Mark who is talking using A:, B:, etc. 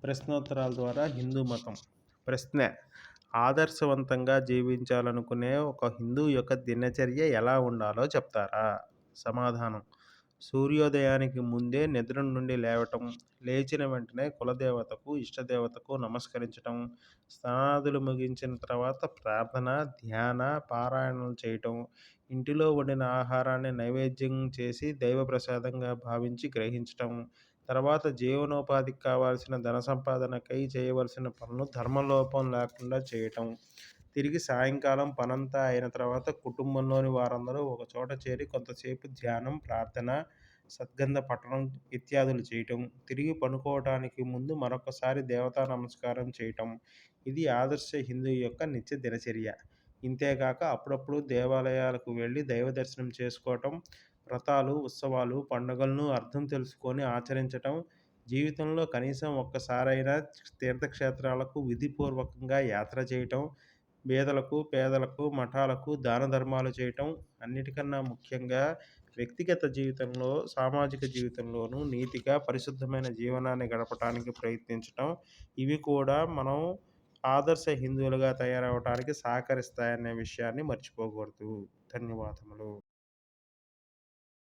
A: ప్రశ్నోత్తరాల ద్వారా హిందూ మతం. ప్రశ్న: ఆదర్శవంతంగా జీవించాలనుకునే ఒక హిందువు యొక్క దినచర్య ఎలా ఉండాలో చెప్తారా? సమాధానం: సూర్యోదయానికి ముందే నిద్ర నుండి లేవటం, లేచిన వెంటనే కులదేవతకు, ఇష్టదేవతకు నమస్కరించటం, స్నానాదులు ముగించిన తర్వాత ప్రార్థన, ధ్యాన, పారాయణలు చేయటం, ఇంటిలో వండిన ఆహారాన్ని నైవేద్యం చేసి దైవప్రసాదంగా భావించి గ్రహించటం, తర్వాత జీవనోపాధికి కావాల్సిన ధన సంపాదనకై చేయవలసిన పనులు ధర్మలోపం లేకుండా చేయటం, తిరిగి సాయంకాలం పనంతా అయిన తర్వాత కుటుంబంలోని వారందరూ ఒకచోట చేరి కొంతసేపు ధ్యానం, ప్రార్థన, సద్గంధ పఠనం ఇత్యాదులు చేయటం, తిరిగి పడుకోవటానికి ముందు మరొకసారి దేవతా నమస్కారం చేయటం. ఇది ఆదర్శ హిందువు యొక్క నిత్య దినచర్య. ఇంతేగాక అప్పుడప్పుడు దేవాలయాలకు వెళ్ళి దైవ దర్శనం చేసుకోవటం, వ్రతాలు, ఉత్సవాలు, పండుగలను అర్థం తెలుసుకొని ఆచరించటం, జీవితంలో కనీసం ఒక్కసారైనా తీర్థక్షేత్రాలకు విధిపూర్వకంగా యాత్ర చేయటం, బీదలకు, పేదలకు, మఠాలకు దాన ధర్మాలు చేయటం, అన్నిటికన్నా ముఖ్యంగా వ్యక్తిగత జీవితంలో, సామాజిక జీవితంలోనూ నీతిగా, పరిశుద్ధమైన జీవనాన్ని గడపటానికి ప్రయత్నించటం, ఇవి కూడా మనం ఆదర్శ హిందువులుగా తయారవటానికి సహకరిస్తాయనే విషయాన్ని మర్చిపోకూడదు. ధన్యవాదములు.